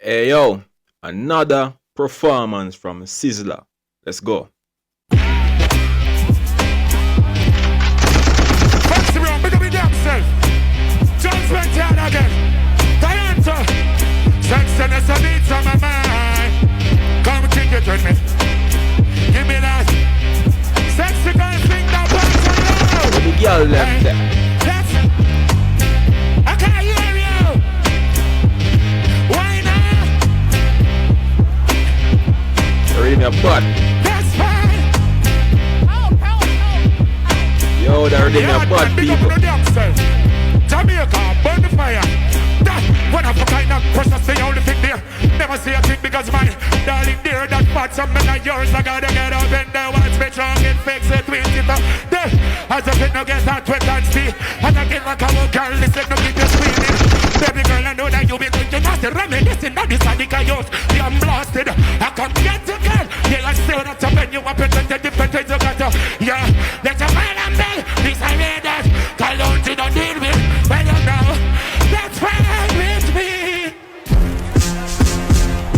Hey yo, another performance from Sizzla. Let's go. Fancy round, big up in themself. John Spencer again. Toronto. Sexiness and needs on my mind. Come kick it with me. Give me that. Sexy girl, sing that back to you. The girl left there. Yes. I can't hear you. Why not? You're reading your butt. That's fine. Yo, they're reading your butt, Big up people. in themselves. Jamaica, burn the fire. That, when I forget that precious thing, only thing there. Never say a thing because my darling dear, that part some men like yours. I gotta get up in there, watch me strong and fix it, twist it up. There, as I said, no get that wet and see. And I get like a little girl, listen, no keep you screaming. Baby girl, I know that you be thinking, I said, reminiscing that this and the chaos. Yeah, I'm blasted. I come get the girl. Yeah, I still not to bend you up and take the different things you got to. Yeah, let your man and me. This I made that. Tell don't you don't deal with. Well, you know, that's fine with me.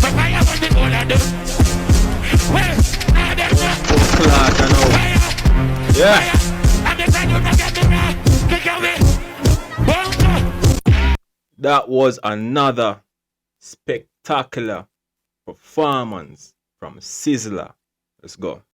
But why you want me gonna do? Well, I don't know. Clark, I know. Yeah. I'm just saying you don't get me right. Kick away. That was another spectacular performance from Sizzla. Let's go.